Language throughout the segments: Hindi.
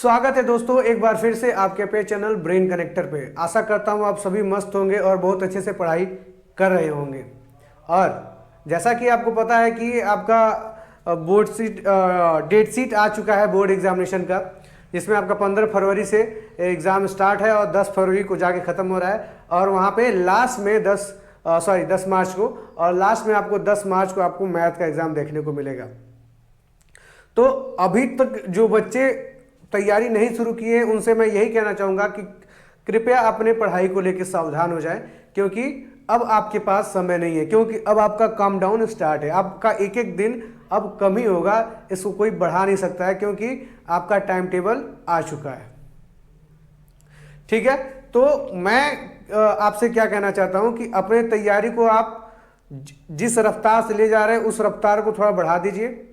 स्वागत है दोस्तों एक बार फिर से आपके पे चैनल ब्रेन कनेक्टर पे। आशा करता हूँ आप सभी मस्त होंगे और बहुत अच्छे से पढ़ाई कर रहे होंगे। और जैसा कि आपको पता है कि आपका बोर्ड सीट डेट शीट आ चुका है बोर्ड एग्जामिनेशन का, जिसमें आपका 15 फरवरी से एग्ज़ाम स्टार्ट है और 10 फरवरी को जाके ख़त्म हो रहा है। और वहाँ पे लास्ट में 10 मार्च को, और लास्ट में आपको 10 मार्च को आपको मैथ का एग्ज़ाम देखने को मिलेगा। तो अभी तक जो बच्चे तैयारी नहीं शुरू की है उनसे मैं यही कहना चाहूँगा कि कृपया अपने पढ़ाई को लेकर सावधान हो जाएं, क्योंकि अब आपके पास समय नहीं है, क्योंकि अब आपका काम डाउन स्टार्ट है। आपका एक एक दिन अब कम ही होगा, इसको कोई बढ़ा नहीं सकता है, क्योंकि आपका टाइम टेबल आ चुका है। ठीक है, तो मैं आपसे क्या कहना चाहता हूँ कि अपने तैयारी को आप जिस रफ्तार से ले जा रहे हैं उस रफ्तार को थोड़ा बढ़ा दीजिए।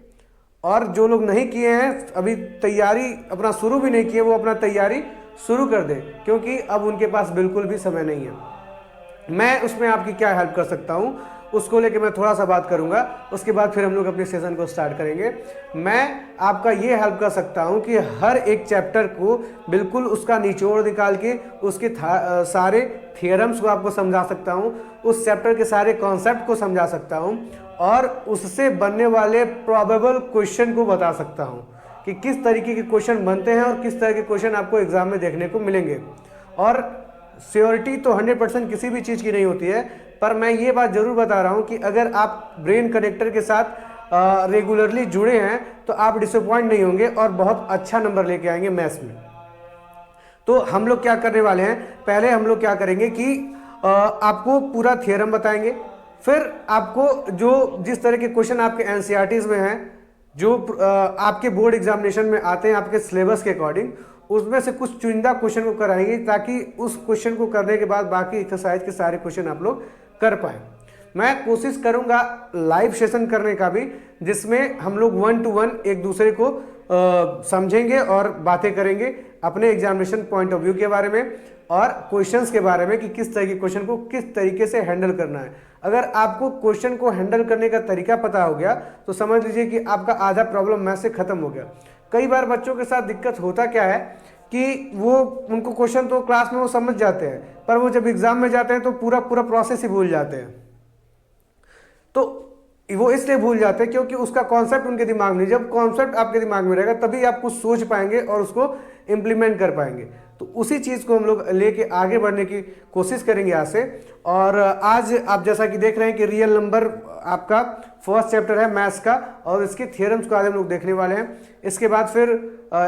और जो लोग नहीं किए हैं, अभी तैयारी अपना शुरू भी नहीं किए, वो अपना तैयारी शुरू कर दें, क्योंकि अब उनके पास बिल्कुल भी समय नहीं है। मैं उसमें आपकी क्या हेल्प कर सकता हूँ उसको लेके मैं थोड़ा सा बात करूँगा, उसके बाद फिर हम लोग अपने सेशन को स्टार्ट करेंगे। मैं आपका ये हेल्प कर सकता हूँ कि हर एक चैप्टर को बिल्कुल उसका निचोड़ निकाल के उसके सारे थियरम्स को आपको समझा सकता हूँ, उस चैप्टर के सारे कॉन्सेप्ट को समझा सकता हूँ, और उससे बनने वाले प्रोबेबल क्वेश्चन को बता सकता हूँ कि किस तरीके के क्वेश्चन बनते हैं और किस तरह के क्वेश्चन आपको एग्जाम में देखने को मिलेंगे। और श्योरिटी तो 100% किसी भी चीज़ की नहीं होती है, पर मैं ये बात ज़रूर बता रहा हूँ कि अगर आप ब्रेन कनेक्टर के साथ रेगुलरली जुड़े हैं तो आप डिसअपॉइंट नहीं होंगे और बहुत अच्छा नंबर लेके आएंगे मैथ्स में। तो हम लोग क्या करने वाले हैं, पहले हम लोग क्या करेंगे कि आपको पूरा थियरम बताएंगे, फिर आपको जो जिस तरह के क्वेश्चन आपके एनसीईआरटीज में हैं, जो आपके बोर्ड एग्जामिनेशन में आते हैं आपके सिलेबस के अकॉर्डिंग, उसमें से कुछ चुनिंदा क्वेश्चन को कराएंगे, ताकि उस क्वेश्चन को करने के बाद बाकी एक्सरसाइज के सारे क्वेश्चन आप लोग कर पाएँ। मैं कोशिश करूंगा लाइव सेशन करने का भी, जिसमें हम लोग 1 to 1 एक दूसरे को समझेंगे और बातें करेंगे अपने एग्जामिनेशन पॉइंट ऑफ व्यू के बारे में और क्वेश्चंस के बारे में कि किस तरह के क्वेश्चन को किस तरीके से हैंडल करना है। अगर आपको क्वेश्चन को हैंडल करने का तरीका पता हो गया तो समझ लीजिए कि आपका आधा प्रॉब्लम मैथ से खत्म हो गया। कई बार बच्चों के साथ दिक्कत होता क्या है कि वो उनको क्वेश्चन तो क्लास में वो समझ जाते हैं, पर वो जब एग्जाम में जाते हैं तो पूरा प्रोसेस ही भूल जाते हैं। तो वो इसलिए भूल जाते हैं क्योंकि उसका कॉन्सेप्ट उनके दिमाग में, जब कॉन्सेप्ट आपके दिमाग में रहेगा तभी आप कुछ सोच पाएंगे और उसको इम्प्लीमेंट कर पाएंगे। तो उसी चीज़ को हम लोग लेके आगे बढ़ने की कोशिश करेंगे आज से। और आज आप जैसा कि देख रहे हैं कि रियल नंबर आपका फर्स्ट चैप्टर है मैथ्स का, और इसके थियरम्स को आज हम लोग देखने वाले हैं। इसके बाद फिर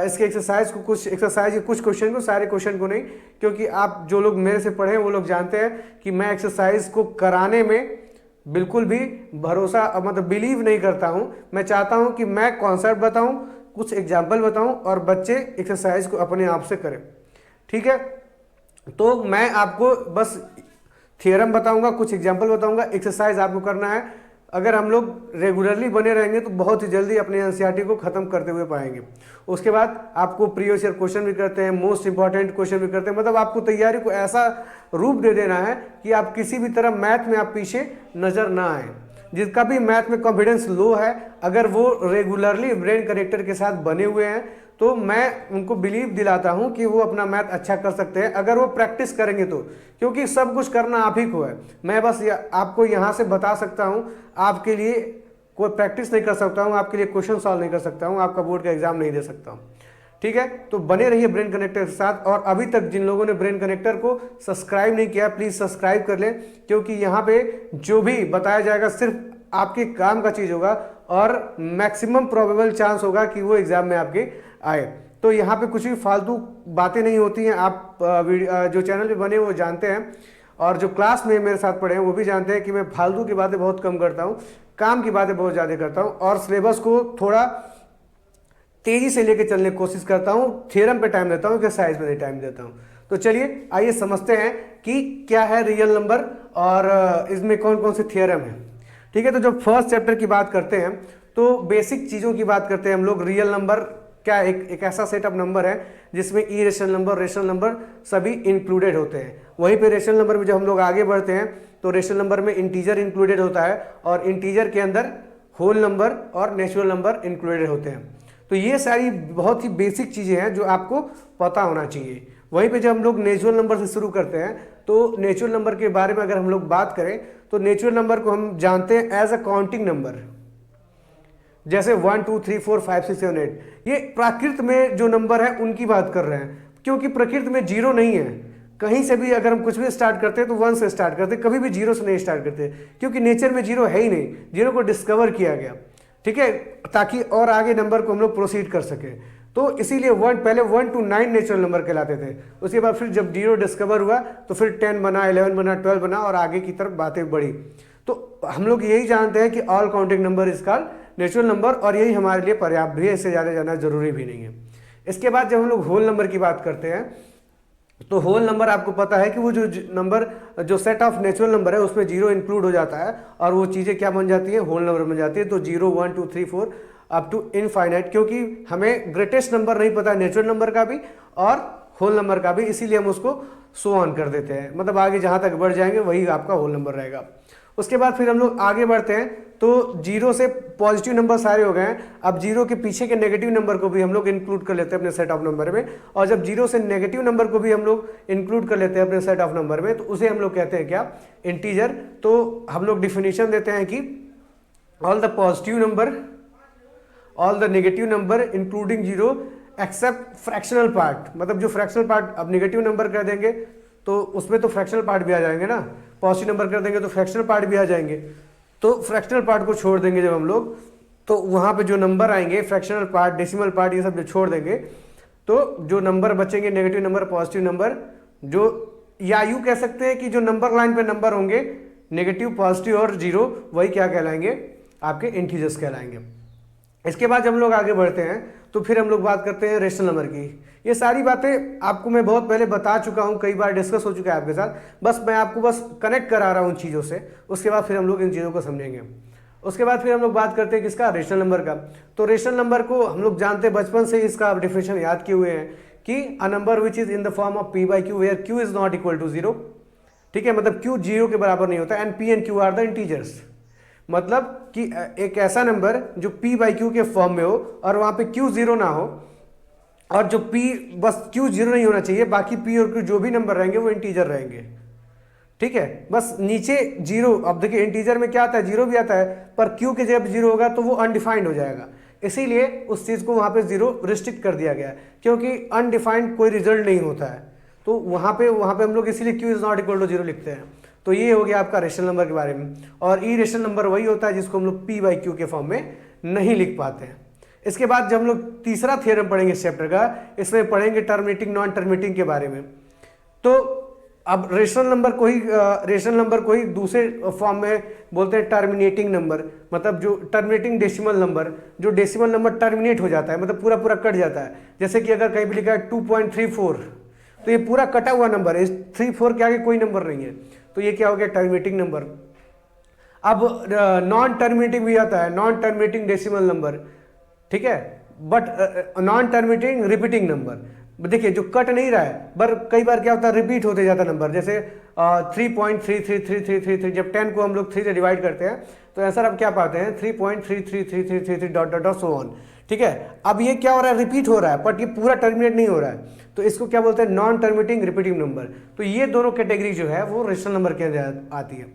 इसके एक्सरसाइज को, कुछ एक्सरसाइज के कुछ क्वेश्चन को, सारे क्वेश्चन को नहीं, क्योंकि आप जो लोग मेरे से पढ़े हैं वो लोग जानते हैं कि मैं एक्सरसाइज को कराने में बिल्कुल भी भरोसा मतलब बिलीव नहीं करता हूं। मैं चाहता हूं कि मैं कॉन्सेप्ट बताऊं, कुछ एग्जाम्पल बताऊं और बच्चे एक्सरसाइज को अपने आप से करें। ठीक है, तो मैं आपको बस थियरम बताऊंगा, कुछ एग्जाम्पल बताऊंगा, एक्सरसाइज आपको करना है। अगर हम लोग रेगुलरली बने रहेंगे तो बहुत ही जल्दी अपने एनसीईआरटी को खत्म करते हुए पाएंगे। उसके बाद आपको प्रीवियस ईयर क्वेश्चन भी करते हैं, मोस्ट इंपॉर्टेंट क्वेश्चन भी करते हैं, मतलब आपको तैयारी को ऐसा रूप दे देना है कि आप किसी भी तरह मैथ में आप पीछे नजर ना आए। जिसका भी मैथ में कॉन्फिडेंस लो है, अगर वो रेगुलरली ब्रेन कनेक्टर के साथ बने हुए हैं तो मैं उनको बिलीव दिलाता हूं कि वो अपना मैथ अच्छा कर सकते हैं, अगर वो प्रैक्टिस करेंगे तो, क्योंकि सब कुछ करना आप ही को है। मैं बस आपको यहाँ से बता सकता हूँ, आपके लिए कोई प्रैक्टिस नहीं कर सकता हूँ, आपके लिए क्वेश्चन सॉल्व नहीं कर सकता हूँ, आपका बोर्ड का एग्जाम नहीं दे सकता हूँ। ठीक है, तो बने रहिए ब्रेन कनेक्टर के साथ। और अभी तक जिन लोगों ने ब्रेन कनेक्टर को सब्सक्राइब नहीं किया, प्लीज़ सब्सक्राइब कर लें, क्योंकि यहाँ पे जो भी बताया जाएगा सिर्फ आपके काम का चीज़ होगा और मैक्सिमम प्रोबेबल चांस होगा कि वो एग्जाम में आपके आए। तो यहाँ पे कुछ भी फालतू बातें नहीं होती हैं। आप जो चैनल पे बने वो जानते हैं, और जो क्लास में मेरे साथ पढ़े हैं वो भी जानते हैं कि मैं फालतू की बातें बहुत कम करता हूँ, काम की बातें बहुत ज़्यादा करता हूँ, और सिलेबस को थोड़ा तेज़ी से लेके चलने की कोशिश करता हूँ। थियरम पे टाइम देता हूँ, एक्सरसाइज में नहीं टाइम देता हूँ। तो चलिए आइए समझते हैं कि क्या है रियल नंबर और इसमें कौन कौन से थियरम है। ठीक है, तो जब फर्स्ट चैप्टर की बात करते हैं तो बेसिक चीज़ों की बात करते हैं हम लोग। रियल नंबर क्या एक ऐसा सेट ऑफ नंबर है जिसमें इरेशनल नंबर, रेशनल नंबर सभी इंक्लूडेड होते हैं। वहीं पे रेशनल नंबर में जब हम लोग आगे बढ़ते हैं तो रेशनल नंबर में इंटीजर इंक्लूडेड होता है, और इंटीजर के अंदर होल नंबर और नेचुरल नंबर इंक्लूडेड होते हैं। तो ये सारी बहुत ही बेसिक चीज़ें हैं जो आपको पता होना चाहिए। वहीं पे जब हम लोग नेचुरल नंबर से शुरू करते हैं तो नेचुरल नंबर के बारे में अगर हम लोग बात करें तो नेचुरल नंबर को हम जानते हैं एज अ काउंटिंग नंबर, जैसे 1 2 3 4 5 6 7 8। ये प्राकृत में जो नंबर है उनकी बात कर रहे हैं, क्योंकि प्रकृति में जीरो नहीं है। कहीं से भी अगर हम कुछ भी स्टार्ट करते हैं तो 1 से स्टार्ट करते हैं, कभी भी जीरो से नहीं स्टार्ट करते, क्योंकि नेचर में जीरो है ही नहीं। जीरो को डिस्कवर किया गया, ठीक है, ताकि और आगे नंबर को हम लोग प्रोसीड कर सके। तो इसीलिए पहले 1 to 9 नेचुरल नंबर कहलाते थे। उसके बाद फिर जब जीरो डिस्कवर हुआ तो फिर 10 बना, 11 बना, 12 बना और आगे की तरफ बातें बढ़ी। तो हम लोग यही जानते हैं कि all counting number is called natural number, और यही हमारे लिए पर्याप्त भी है, इससे ज़्यादा जाना जरूरी भी नहीं है। इसके बाद जब हम लोग होल नंबर की बात करते हैं तो होल नंबर आपको पता है कि वो जो नंबर जो सेट ऑफ नेचुरल नंबर है उसमें जीरो इंक्लूड हो जाता है और वो चीज़ें क्या बन जाती हैं, होल नंबर बन जाती है। तो 0 1 2 3 4 अप टू इनफाइनाइट, क्योंकि हमें ग्रेटेस्ट नंबर नहीं पता नेचुरल नंबर का भी और होल नंबर का भी, इसीलिए हम उसको सो ऑन कर देते हैं, मतलब आगे जहाँ तक बढ़ जाएंगे वही आपका होल नंबर रहेगा। उसके बाद फिर हम लोग आगे बढ़ते हैं तो जीरो से पॉजिटिव नंबर सारे हो गए हैं। अब जीरो के पीछे के नेगेटिव नंबर को भी हम लोग इंक्लूड कर लेते हैं अपने सेट ऑफ नंबर में, और जब जीरो से नेगेटिव नंबर को भी हम लोग इंक्लूड कर लेते हैं अपने सेट ऑफ नंबर में तो उसे हम लोग कहते हैं क्या, इंटीजर। तो हम लोग डिफिनीशन देते हैं कि all the positive number, all the negative number including zero except fractional part, मतलब जो फ्रैक्शनल पार्ट, अब नेगेटिव नंबर कर देंगे तो उसमें तो फ्रैक्शनल पार्ट भी आ जाएंगे ना, पॉजिटिव नंबर कर देंगे तो फ्रैक्शनल पार्ट भी आ जाएंगे। तो फ्रैक्शनल पार्ट को छोड़ देंगे जब हम लोग, तो वहाँ पे जो नंबर आएंगे फ्रैक्शनल पार्ट, डेसिमल पार्ट, ये सब जो छोड़ देंगे तो जो नंबर बचेंगे नेगेटिव नंबर, पॉजिटिव नंबर, जो या यूँ कह सकते हैं कि जो नंबर लाइन पे नंबर होंगे नेगेटिव, पॉजिटिव और जीरो, वही क्या कहलाएंगे, आपके इंटीजर्स कहलाएंगे। इसके बाद जब हम लोग आगे बढ़ते हैं तो फिर हम लोग बात करते हैं रेशनल नंबर की। ये सारी बातें आपको मैं बहुत पहले बता चुका हूँ, कई बार डिस्कस हो चुका है आपके साथ, बस मैं आपको बस कनेक्ट करा रहा हूँ चीज़ों से। उसके बाद फिर हम लोग इन चीज़ों को समझेंगे। उसके बाद फिर हम लोग बात करते हैं किसका, रेशनल नंबर का। तो रेशनल नंबर को हम लोग जानते हैं, बचपन से इसका डेफिनेशन याद किए हुए हैं कि a number which is in the form of p/q where q is not equal to 0, ठीक है, मतलब q 0 के बराबर नहीं होता, and p and q are the integers. मतलब कि एक ऐसा नंबर जो p/q के फॉर्म में हो और वहाँ पे q 0 ना हो, और जो p बस q 0 नहीं होना चाहिए, बाकी p और q जो भी नंबर रहेंगे वो इंटीजर रहेंगे, ठीक है, बस नीचे जीरो। अब देखिए इंटीजर में क्या आता है, जीरो भी आता है, पर q के जब जीरो होगा तो वो अनडिफाइंड हो जाएगा, इसीलिए उस चीज़ को वहाँ पे जीरो रिस्ट्रिक्ट कर दिया गया है, क्योंकि अनडिफाइंड कोई रिजल्ट नहीं होता है। तो वहाँ पे हम लोग इसीलिए q is not equal to 0 लिखते हैं। तो ये हो गया आपका रेशनल नंबर के बारे में। और ई रेशनल नंबर वही होता है जिसको हम लोग p/q के फॉर्म में नहीं लिख पाते हैं। इसके बाद जब हम लोग तीसरा थ्योरम पढ़ेंगे इस चैप्टर का, इसमें पढ़ेंगे टर्मिनेटिंग नॉन टर्मिनेटिंग के बारे में। तो अब रेशनल नंबर को ही दूसरे फॉर्म में बोलते हैं टर्मिनेटिंग नंबर, मतलब जो टर्मिनेटिंग डेसिमल नंबर, जो डेसिमल नंबर टर्मिनेट हो जाता है, मतलब पूरा पूरा कट जाता है। जैसे कि अगर कहीं भी लिखा है 2.34, तो ये पूरा कटा हुआ नंबर है, 34 के आगे कोई नंबर नहीं है, तो ये क्या हो गया, टर्मिनेटिंग नंबर। अब नॉन टर्मिनेटिंग भी आता है, नॉन टर्मिनेटिंग डेसिमल नंबर, ठीक है, but non terminating repeating number. देखिए जो कट नहीं रहा है, पर कई बार क्या होता है, रिपीट होते जाता है नंबर, जैसे 3.333333, जब 10 को हम लोग 3 से डिवाइड करते हैं तो आंसर अब क्या पाते हैं 3.333333 dot dot dot so on, ठीक है। अब ये क्या हो रहा है, रिपीट हो रहा है, बट ये पूरा टर्मिनेट नहीं हो रहा है, तो इसको क्या बोलते हैं, नॉन टर्मिनेटिंग रिपीटिंग नंबर। तो ये दोनों कैटेगरी जो है वो रेशनल नंबर के अंदर आती है।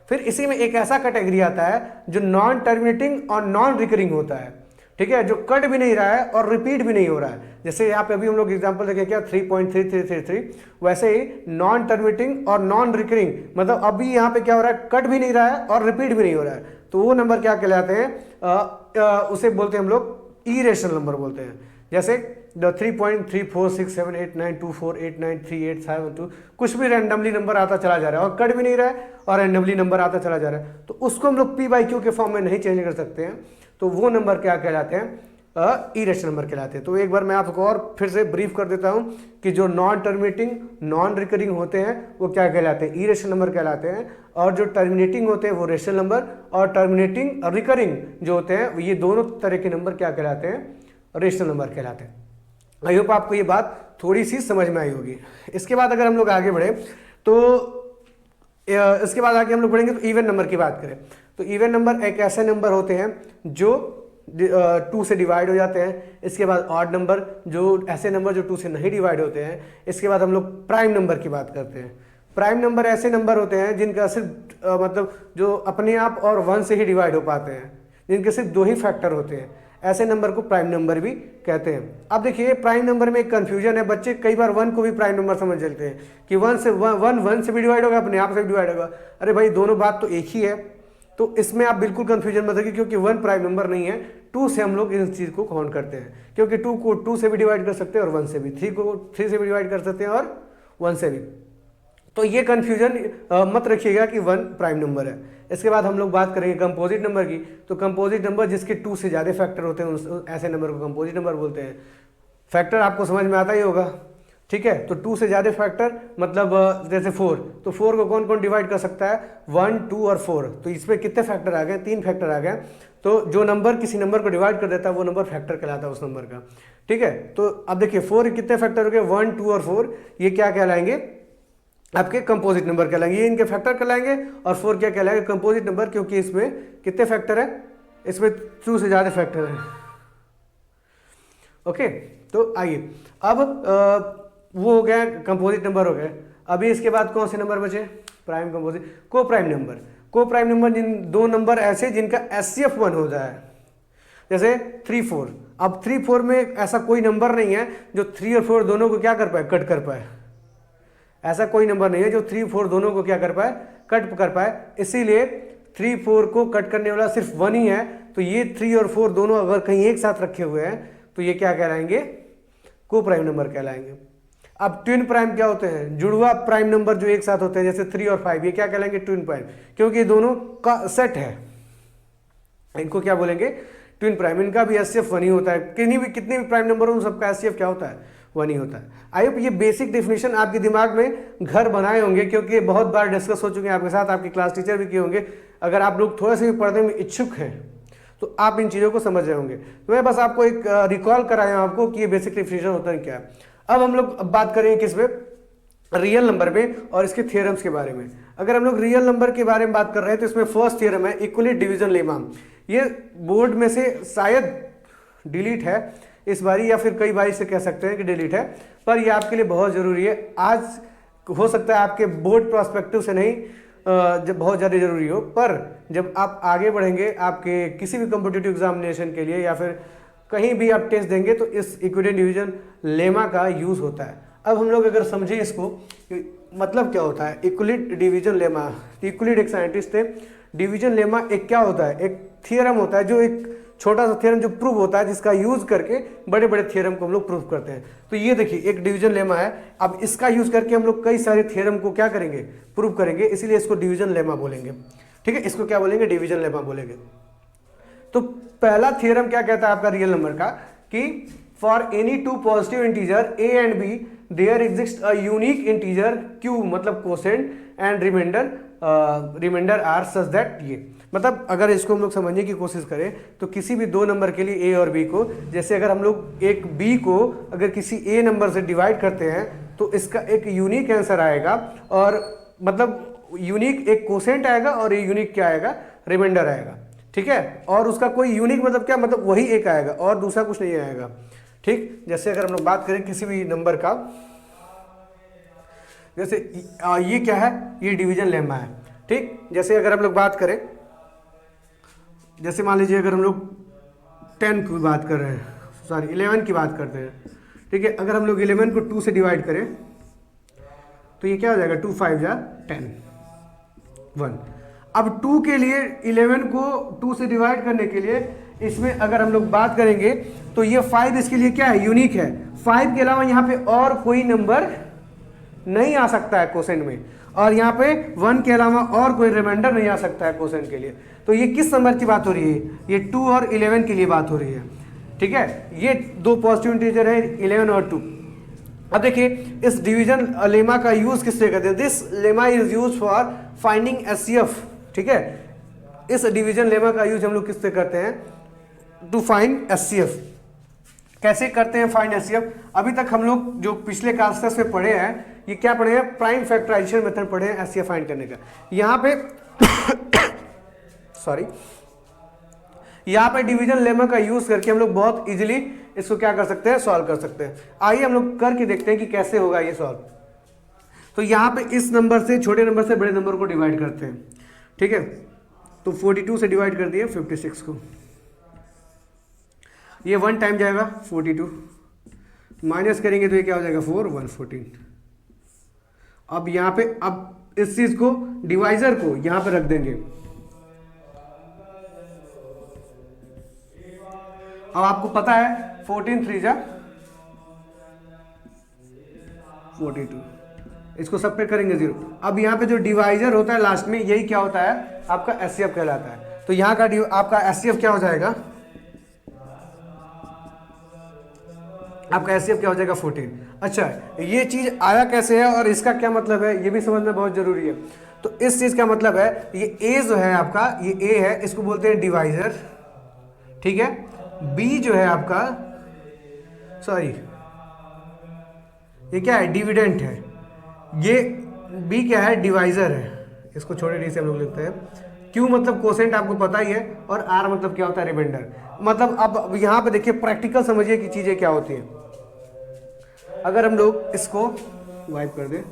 फिर इसी में एक ऐसा कैटेगरी आता है जो नॉन टर्मिनेटिंग और नॉन रिकरिंग होता है, ठीक है, जो कट भी नहीं रहा है और रिपीट भी नहीं हो रहा है। जैसे यहाँ पे अभी हम लोग एग्जांपल देखें क्या, 3.3333, वैसे ही नॉन टर्मिनेटिंग और नॉन रिकरिंग, मतलब अभी यहाँ पे क्या हो रहा है, कट भी नहीं रहा है और रिपीट भी नहीं हो रहा है, तो वो नंबर क्या कहलाते हैं, उसे बोलते हैं हम लोग इरेशनल नंबर बोलते हैं। जैसे 3.34678924893872, कुछ भी रैंडमली नंबर आता चला जा रहा है और कट भी नहीं रहा है और रैंडमली नंबर आता चला जा रहा है, तो उसको हम लोग p/q के फॉर्म में नहीं चेंज कर सकते हैं, तो वो नंबर क्या कहलाते हैं, इरेशनल नंबर कहलाते हैं। तो एक बार मैं आपको और फिर से ब्रीफ कर देता हूं कि जो नॉन टर्मिनेटिंग नॉन रिकरिंग होते हैं वो क्या कहलाते हैं, इरेशनल नंबर कहलाते हैं, और जो टर्मिनेटिंग होते हैं वो रेशनल नंबर, और टर्मिनेटिंग रिकरिंग जो होते हैं ये दोनों तरह के नंबर क्या कहलाते हैं, रेशनल नंबर कहलाते हैं। आई होप आपको ये बात थोड़ी सी समझ में आई होगी। इसके बाद अगर हम लोग आगे बढ़े तो इसके बाद आगे हम लोग बढ़ेंगे तो इवन नंबर की बात करें, तो इवन नंबर एक ऐसे नंबर होते हैं जो 2 से डिवाइड हो जाते हैं। इसके बाद ऑड नंबर, जो ऐसे नंबर जो 2 से नहीं डिवाइड होते हैं। इसके बाद हम लोग प्राइम नंबर की बात करते हैं। प्राइम नंबर ऐसे नंबर होते हैं जिनका सिर्फ मतलब जो अपने आप और 1 से ही डिवाइड हो पाते हैं, जिनके सिर्फ 2 ही फैक्टर होते हैं, ऐसे नंबर को प्राइम नंबर भी कहते हैं। अब देखिए प्राइम नंबर में एक कन्फ्यूजन है, बच्चे कई बार 1 को भी प्राइम नंबर समझ लेते हैं कि 1 से भी डिवाइड होगा, अपने आप से भी डिवाइड होगा। अरे भाई दोनों बात तो एक ही है, तो इसमें आप बिल्कुल कन्फ्यूजन मत रखिए, क्योंकि 1 प्राइम नंबर नहीं है। 2 से हम लोग इस चीज़ को काउंट करते हैं, क्योंकि 2 को 2 से भी डिवाइड कर सकते हैं और 1 से भी, 3 को 3 से भी डिवाइड कर सकते हैं और 1 से भी। तो ये कन्फ्यूजन मत रखिएगा कि 1 प्राइम नंबर है। इसके बाद हम लोग बात करेंगे कंपोजिट नंबर की। तो कंपोजिट नंबर जिसके 2 से ज़्यादा फैक्टर होते हैं ऐसे नंबर को कंपोजिट नंबर बोलते हैं। फैक्टर आपको समझ में आता ही होगा, ठीक है। तो 2 से ज़्यादा फैक्टर मतलब जैसे 4, तो 4 को कौन कौन डिवाइड कर सकता है, 1, 2 और 4। तो इसमें कितने फैक्टर आ गए, 3 फैक्टर आ गए। तो जो नंबर किसी नंबर को डिवाइड कर देता है वो नंबर फैक्टर कहलाता है उस नंबर का, ठीक है। तो अब देखिए 4 कितने फैक्टर हो गए, 1, 2 और 4, ये क्या कहलाएंगे, आपके कंपोजिट नंबर कहलाएंगे, ये इनके फैक्टर कहलाएंगे। और 4 क्या कहलाएगा, कंपोजिट नंबर, क्योंकि इसमें कितने फैक्टर है, इसमें 2 से ज़्यादा फैक्टर है। ओके, तो आइए अब वो हो गया, कंपोजिट नंबर हो गए। अभी इसके बाद कौन से नंबर बचे, प्राइम, कंपोजिट, को प्राइम नंबर। को प्राइम नंबर जिन 2 नंबर ऐसे जिनका HCF 1 हो जाए, जैसे 3, 4। अब 3, 4 में ऐसा कोई नंबर नहीं है जो 3 और 4 दोनों को क्या कर पाए, कट कर पाए। ऐसा कोई नंबर नहीं है जो 3, 4 दोनों को क्या कर पाए, कट कर पाए। इसीलिए 3, 4 को कट करने वाला सिर्फ 1 ही है। तो ये 3 और 4 दोनों अगर कहीं एक साथ रखे हुए हैं तो ये क्या कहलाएंगे, को प्राइम नंबर कहलाएंगे। अब ट्विन प्राइम क्या होते हैं, जुड़वा प्राइम नंबर जो एक साथ होते हैं, जैसे 3 और 5, ये क्या कहलाएंगे, ट्विन प्राइम, क्योंकि ये दोनों का सेट है। इनको क्या बोलेंगे, ट्विन प्राइम। इनका भी HCF 1 ही होता है। कितने भी प्राइम नंबर हो उन सबका HCF क्या होता है, 1 ही होता है। आई होप ये बेसिक डेफिनेशन आपके दिमाग में घर बनाए होंगे, क्योंकि बहुत बार डिस्कस हो चुके हैं आपके साथ, आपके क्लास टीचर भी किए होंगे। अगर आप लोग थोड़ा सा भी पढ़ने में इच्छुक हैं तो आप इन चीज़ों को समझ रहे होंगे। तो मैं बस आपको एक रिकॉल कराया हूँ आपको कि ये बेसिक डेफिनेशन होता है क्या है। अब हम लोग बात करेंगे किस पे, रियल नंबर में और इसके थ्योरम्स के बारे में। अगर हम लोग रियल नंबर के बारे में बात कर रहे हैं तो इसमें फर्स्ट थ्योरम है इक्वलिट डिवीजन लेमा। ये बोर्ड में से शायद डिलीट है इस बारी, या फिर कई बारी से कह सकते हैं कि डिलीट है, पर ये आपके लिए बहुत ज़रूरी है। आज हो सकता है आपके बोर्ड प्रोस्पेक्टिव से नहीं जब बहुत ज़्यादा ज़रूरी हो, पर जब आप आगे बढ़ेंगे आपके किसी भी कॉम्पिटिटिव एग्जामिनेशन के लिए या फिर कहीं भी आप टेस्ट देंगे तो इस इक्विलेट डिवीजन लेमा का यूज़ होता है। अब हम लोग अगर समझें इसको मतलब क्या होता है इक्विलेट डिवीजन लेमा। इक्विलेट एक साइंटिस्ट थे, डिवीजन लेमा एक क्या होता है, एक थियरम होता है, जो एक छोटा सा थियरम जो प्रूव होता है, जिसका यूज करके बड़े बड़े थियरम को हम लोग प्रूव करते हैं। तो ये देखिए एक डिवीजन लेमा है। अब इसका यूज करके हम लोग कई सारे थियरम को क्या करेंगे, प्रूव करेंगे, इसीलिए इसको डिवीजन लेमा बोलेंगे। ठीक है, इसको क्या बोलेंगे, डिवीजन लेमा बोलेंगे। तो पहला थियरम क्या कहता है आपका रियल नंबर का, कि for any two positive integer A and B there exist a unique integer Q, मतलब quotient and remainder are such that, ये मतलब अगर इसको हम लोग समझने की कोशिश करें तो किसी भी 2 नंबर के लिए ए और बी को, जैसे अगर हम लोग एक बी को अगर किसी ए नंबर से डिवाइड करते हैं तो इसका एक यूनिक आंसर आएगा, और मतलब यूनिक एक कोसेंट आएगा और ये यूनिक क्या आएगा, रिमाइंडर आएगा। ठीक है, और उसका कोई यूनिक मतलब क्या, मतलब वही एक आएगा और दूसरा कुछ नहीं आएगा। ठीक, जैसे अगर हम लोग बात करें किसी भी नंबर का, जैसे ये क्या है, ये डिवीजन लेमा है। ठीक, जैसे अगर हम लोग बात करें, जैसे मान लीजिए अगर हम लोग 10 की बात कर रहे हैं, सॉरी 11 की बात करते हैं। ठीक है, अगर हम लोग 11 को 2 से डिवाइड करें तो ये क्या हो जाएगा, 2 5 जा 10 1। अब 2 के लिए 11 को 2 से डिवाइड करने के लिए इसमें अगर हम लोग बात करेंगे तो ये 5 इसके लिए क्या है, यूनिक है। 5 के अलावा यहाँ पे और कोई नंबर नहीं आ सकता है कोसेंट में, और यहाँ पे 1 के अलावा और कोई रिमाइंडर नहीं आ सकता है कोसेंट के लिए। तो ये किस नंबर की बात हो रही है, ये 2 और 11 के लिए बात हो रही है। ठीक है, ये 2 पॉजिटिव इंटीजर है 11 और 2। अब देखिए इस डिवीजन लेमा का यूज किससे करते हैं, this lemma is use for finding HCF। ठीक है, इस डिवीजन लेमा का यूज हम लोग किससे करते हैं, टू फाइंड HCF। कैसे करते हैं फाइंड HCF, अभी तक हम लोग जो पिछले क्लासेस में पढ़े हैं, ये क्या पढ़े हैं, प्राइम फैक्टराइजेशन मेथड पढ़े हैं HCF फाइंड करने का। यहाँ पे सॉरी यहाँ पे डिवीजन लेमा का यूज करके हम लोग बहुत इजीली इसको क्या कर सकते हैं, सॉल्व कर सकते हैं। आइए हम लोग करके देखते हैं कि कैसे होगा ये सॉल्व। तो यहाँ पे इस नंबर से, छोटे नंबर से बड़े नंबर को डिवाइड करते हैं, ठीक है। तो 42 से डिवाइड कर दिए 56 को, ये 1 टाइम जाएगा 42, माइनस करेंगे तो ये क्या हो जाएगा 4 114। अब यहाँ पे अब इस चीज को, डिवाइजर को यहाँ पे रख देंगे। अब आपको पता है 14 3 जा 42, इसको सबट्रैक्ट करेंगे 0। अब यहाँ पे जो डिवाइजर होता है लास्ट में, यही क्या होता है, आपका एचसीएफ कहलाता है। तो यहाँ का आपका एचसीएफ क्या हो जाएगा, आपका एचसीएफ क्या हो जाएगा 14। अच्छा, ये चीज आया कैसे है और इसका क्या मतलब है, ये भी समझना बहुत जरूरी है। तो इस चीज का मतलब है, ये ए जो है आपका, ये ए है, इसको बोलते हैं डिवाइजर, ठीक है। बी जो है आपका, सॉरी ये क्या है, डिविडेंट है। ये बी क्या है, डिवाइजर है, इसको छोटे डी से हम लोग लिखते हैं। क्यू मतलब कोसेंट आपको पता ही है, और आर मतलब क्या होता है, रिमाइंडर। मतलब अब यहाँ पे देखिए प्रैक्टिकल समझिए कि चीजें क्या होती हैं। अगर हम लोग इसको वाइप कर दें,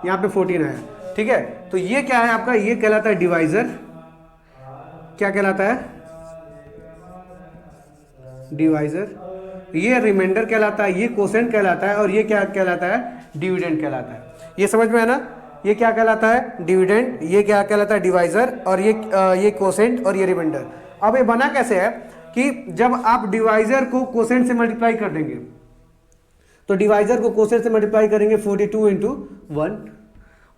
यहाँ पे 14 आया, ठीक है। तो ये क्या है आपका, ये कहलाता है डिवाइजर। क्या कहलाता है, डिवाइजर। ये रिमाइंडर कहलाता है, ये कोसेंट कहलाता है, और ये क्या कहलाता है, डिविडेंड कहलाता है। ये समझ में है ना, ये क्या कहलाता है, डिविडेंड, ये क्या कहलाता है, डिवाइजर, और ये कोसेंट और ये रिमाइंडर। अब ये बना कैसे है कि जब आप डिवाइजर को कोसेंट से मल्टीप्लाई कर देंगे, तो डिवाइजर को कोसेंट से मल्टीप्लाई करेंगे 42 × 1,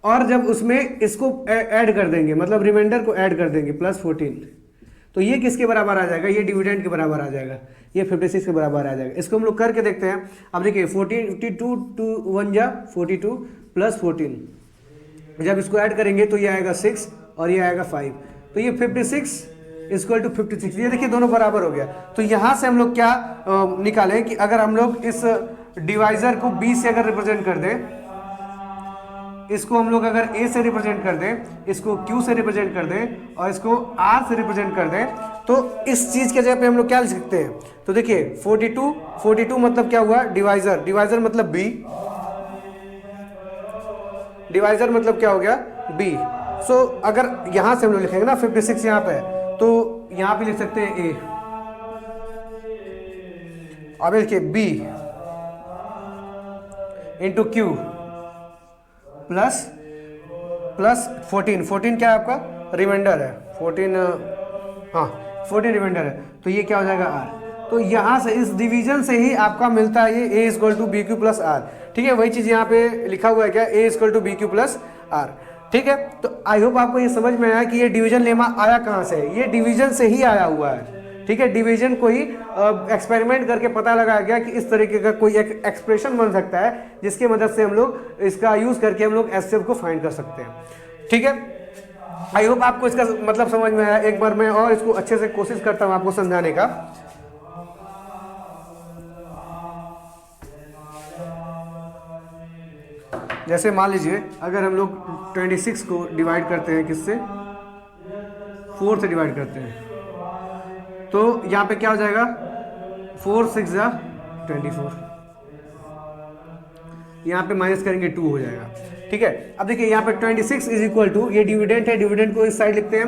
और जब उसमें इसको ऐड कर देंगे, मतलब रिमाइंडर को ऐड कर देंगे +14, तो ये किसके बराबर आ जाएगा, ये डिविडेंड के बराबर आ जाएगा, ये 56 के बराबर आ जाएगा। इसको हम लोग करके देखते हैं। अब देखिए 42 2 1 जा 42 +14, जब इसको ऐड करेंगे तो ये आएगा 6 और ये आएगा 5, तो ये 56 = 56। ये देखिए दोनों बराबर हो गया। तो यहाँ से हम लोग क्या निकालें कि अगर हम लोग इस डिवाइजर को B से अगर रिप्रेजेंट कर दें, इसको हम लोग अगर A से रिप्रेजेंट कर दें, इसको Q से रिप्रेजेंट कर दें, और इसको R से रिप्रेजेंट कर दें, तो इस चीज के जगह पे हम लोग क्या लिख सकते हैं। तो देखिए 42 मतलब क्या हुआ, डिवाइजर, डिवाइजर मतलब B, डिवाइजर मतलब क्या हो गया, B। सो अगर यहां से हम लोग लिखेंगे ना 56 यहाँ पे, तो यहां पे लिख सकते हैं A। अब देखिए B × Q प्लस 14 क्या है आपका, रिमाइंडर है, 14 रिमाइंडर है, तो ये क्या हो जाएगा R। तो यहाँ से इस डिवीजन से ही आपका मिलता है ये A = BQ + R, ठीक है। वही चीज़ यहाँ पे लिखा हुआ है क्या, A = BQ + R, ठीक है। तो आई होप आपको ये समझ में आया कि ये डिवीजन लेमा आया कहाँ से, ये डिवीजन से ही आया हुआ है, ठीक है। डिवीजन को ही एक्सपेरिमेंट करके पता लगाया गया कि इस तरीके का कोई एक एक्सप्रेशन बन सकता है, जिसके मदद से हम लोग इसका यूज करके हम लोग एचसीएफ को फाइंड कर सकते हैं, ठीक है। आई होप आपको इसका मतलब समझ में आया। एक बार मैं और इसको अच्छे से कोशिश करता हूँ आपको समझाने का। जैसे मान लीजिए अगर हम लोग 26 को डिवाइड करते हैं, किससे, 4 से डिवाइड करते हैं, तो यहाँ पे क्या हो जाएगा, 4 6 जा 24, यहाँ पे माइनस करेंगे 2 हो जाएगा, ठीक है। अब देखिए यहाँ पे 26 = ये डिविडेंड है, डिविडेंड को इस साइड लिखते हैं।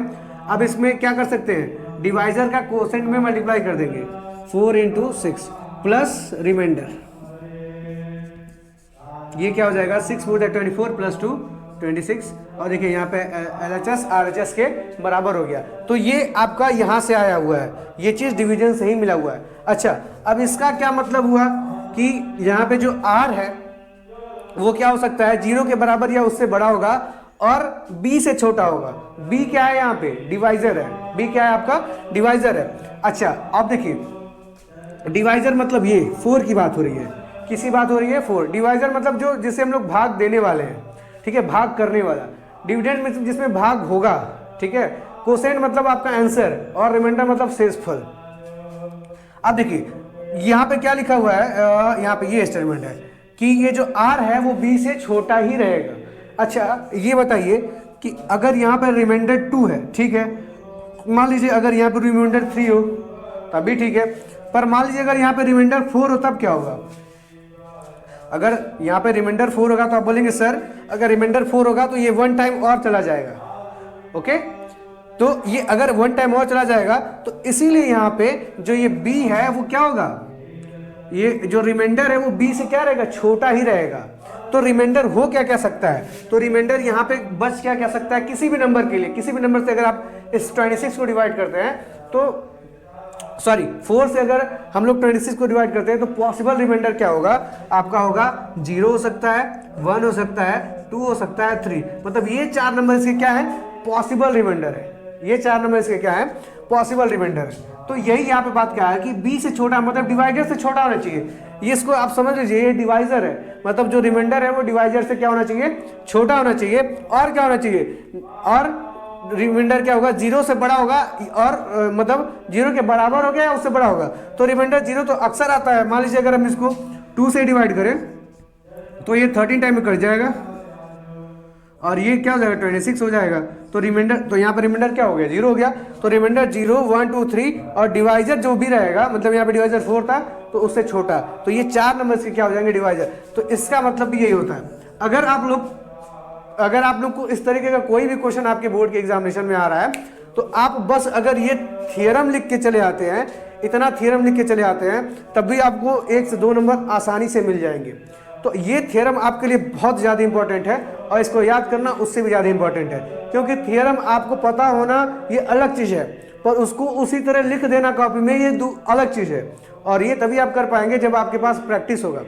अब इसमें क्या कर सकते हैं, डिवाइजर का कोसेंट में मल्टीप्लाई कर देंगे, 4 × 6 प्लस रिमाइंडर, ये क्या हो जाएगा, 6 4 24 + 2 26, और देखिए यहाँ पे LHS RHS के बराबर हो गया। तो ये आपका यहाँ से आया हुआ है, ये चीज़ डिवीजन से ही मिला हुआ है। अच्छा, अब इसका क्या मतलब हुआ कि यहाँ पे जो R है वो क्या हो सकता है, 0 के बराबर या उससे बड़ा होगा, और B से छोटा होगा। B क्या है, यहाँ पे डिवाइजर है, B क्या है आपका, डिवाइजर है। अच्छा, अब देखिए डिवाइजर मतलब ये 4 की बात हो रही है, किसी बात हो रही है 4, डिवाइजर मतलब जो जिसे हम लोग भाग देने वाले हैं, ठीक है, भाग करने वाला। डिविडेंड में जिसमें भाग होगा, ठीक है। कोसेंट मतलब आपका आंसर, और रिमाइंडर मतलब शेषफल। अब देखिए यहाँ पे क्या लिखा हुआ है, यहाँ पे ये स्टेटमेंट है कि ये जो R है वो B से छोटा ही रहेगा। अच्छा ये बताइए कि अगर यहाँ पर रिमाइंडर 2 है, ठीक है, मान लीजिए अगर यहाँ पर रिमाइंडर 3 हो तब भी ठीक है, पर मान लीजिए अगर यहाँ पे रिमाइंडर 4 हो तब क्या होगा? अगर यहाँ पे रिमाइंडर 4 होगा तो आप बोलेंगे सर अगर रिमाइंडर 4 होगा तो ये 1 टाइम और चला जाएगा। ओके, तो ये अगर 1 टाइम और चला जाएगा तो इसीलिए यहाँ पे जो ये b है वो क्या होगा, ये जो रिमाइंडर है वो b से क्या रहेगा, छोटा ही रहेगा। तो रिमाइंडर हो क्या क्या सकता है, तो रिमाइंडर यहाँ पे बच क्या क्या सकता है, किसी भी नंबर के लिए, किसी भी नंबर से अगर आप इस 26 को डिवाइड करते हैं तो सॉरी 4 से अगर हम लोग 26 को डिवाइड करते हैं तो पॉसिबल रिमाइंडर क्या होगा आपका, होगा 0 हो सकता है, 1 हो सकता है, 2 हो सकता है, 3। मतलब ये 4 नंबर इसके क्या है, पॉसिबल रिमाइंडर है। ये 4 नंबर इसके क्या है, पॉसिबल रिमाइंडर है। तो यही यहाँ पे बात क्या है कि b से छोटा मतलब डिवाइडर से छोटा होना चाहिए। ये इसको आप समझ लीजिए, ये डिवाइजर है, मतलब जो रिमाइंडर है वो डिवाइजर से क्या होना चाहिए, छोटा होना चाहिए। और क्या होना चाहिए, और रिमाइंडर क्या होगा, 0 से बड़ा होगा, और मतलब 0 के बराबर हो गया या उससे बड़ा होगा। तो रिमाइंडर 0 तो अक्सर आता है। मान लीजिए अगर हम इसको 2 से डिवाइड करें तो ये 13 टाइम में कट जाएगा और ये क्या हो जाएगा, 26 हो जाएगा। तो रिमाइंडर, तो यहाँ पर रिमाइंडर क्या हो गया, 0 हो गया। तो रिमाइंडर 0, 1, 2, 3 और डिवाइजर जो भी रहेगा, मतलब यहाँ पे डिवाइजर 4 था तो उससे छोटा, तो ये 4 नंबर के क्या हो जाएंगे, डिवाइजर। तो इसका मतलब भी यही होता है। अगर आप लोग को इस तरीके का कोई भी क्वेश्चन आपके बोर्ड के एग्जामिनेशन में आ रहा है तो आप बस अगर ये थियरम लिख के चले आते हैं, इतना थियरम लिख के चले आते हैं, तब भी आपको 1 से 2 नंबर आसानी से मिल जाएंगे। तो ये थियरम आपके लिए बहुत ज़्यादा इंपॉर्टेंट है और इसको याद करना उससे भी ज़्यादा इंपॉर्टेंट है, क्योंकि थियरम आपको पता होना ये अलग चीज़ है, पर उसको उसी तरह लिख देना कॉपी में ये अलग चीज़ है। और ये तभी आप कर पाएंगे जब आपके पास प्रैक्टिस होगा,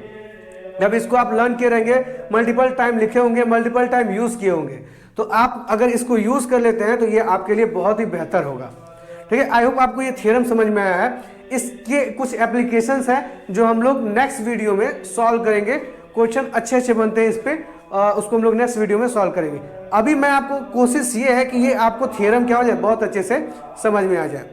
जब इसको आप लर्न किए रहेंगे, मल्टीपल टाइम लिखे होंगे, मल्टीपल टाइम यूज़ किए होंगे, तो आप अगर इसको यूज़ कर लेते हैं तो ये आपके लिए बहुत ही बेहतर होगा। ठीक है, आई होप आपको ये थियरम समझ में आया है। इसके कुछ एप्लीकेशंस हैं जो हम लोग नेक्स्ट वीडियो में सॉल्व करेंगे। क्वेश्चन अच्छे अच्छे बनते हैं इस पर, उसको हम लोग नेक्स्ट वीडियो में सॉल्व करेंगे। अभी मैं आपको कोशिश ये है कि ये आपको थियरम क्या हो जाए, बहुत अच्छे से समझ में आ जाए,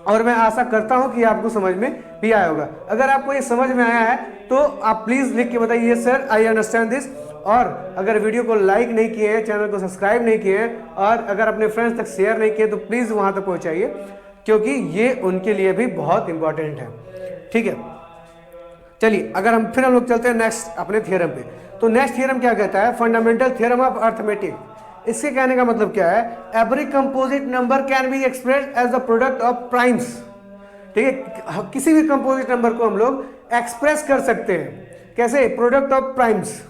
और मैं आशा करता हूं कि आपको समझ में भी आया होगा। अगर आपको ये समझ में आया है तो आप प्लीज़ लिख के बताइए सर आई अंडरस्टैंड दिस। और अगर वीडियो को लाइक नहीं किए हैं, चैनल को सब्सक्राइब नहीं किए हैं, और अगर अपने फ्रेंड्स तक शेयर नहीं किए तो प्लीज़ वहां तक पहुंचाइए, क्योंकि ये उनके लिए भी बहुत इंपॉर्टेंट है। ठीक है, चलिए अगर हम लोग चलते हैं नेक्स्ट अपने थियरम पे। तो नेक्स्ट थियरम क्या कहता है, फंडामेंटल थियरम ऑफ अर्थमेटिक। इसके कहने का मतलब क्या है, every composite number can be expressed as the product of primes. ठीक है, किसी भी कंपोजिट नंबर को हम लोग एक्सप्रेस कर सकते हैं, कैसे, product of primes.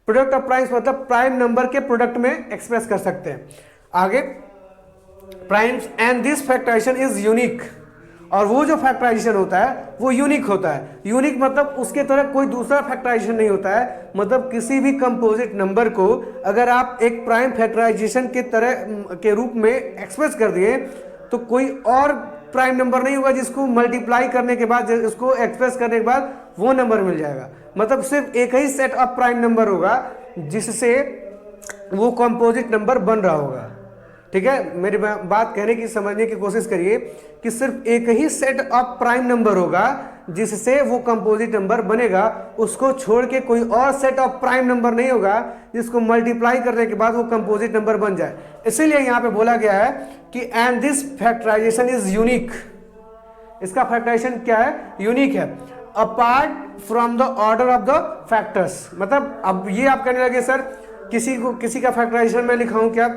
Product of primes मतलब प्राइम नंबर के प्रोडक्ट में एक्सप्रेस कर सकते हैं। आगे, primes and this factorization is unique. और वो जो फैक्टराइजेशन होता है वो यूनिक होता है। यूनिक मतलब उसके तरह कोई दूसरा फैक्टराइजेशन नहीं होता है। मतलब किसी भी कंपोजिट नंबर को अगर आप एक प्राइम फैक्टराइजेशन के तरह के रूप में एक्सप्रेस कर दिए तो कोई और प्राइम नंबर नहीं होगा जिसको मल्टीप्लाई करने के बाद, उसको एक्सप्रेस करने के बाद वो नंबर मिल जाएगा। मतलब सिर्फ एक ही सेट ऑफ प्राइम नंबर होगा जिससे वो कंपोजिट नंबर बन रहा होगा। ठीक है, मेरी बात कहने की समझने की कोशिश करिए कि सिर्फ एक ही सेट ऑफ प्राइम नंबर होगा जिससे वो कंपोजिट नंबर बनेगा, उसको छोड़ के कोई और सेट ऑफ प्राइम नंबर नहीं होगा जिसको मल्टीप्लाई करने के बाद वो कंपोजिट नंबर बन जाए। इसीलिए यहाँ पे बोला गया है कि and this factorization is unique. इसका फैक्टराइजेशन क्या है, यूनिक है, apart from the order of the factors. मतलब अब ये आप कहने लगे सर किसी का फैक्टराइजेशन मैं लिखा हूँ क्या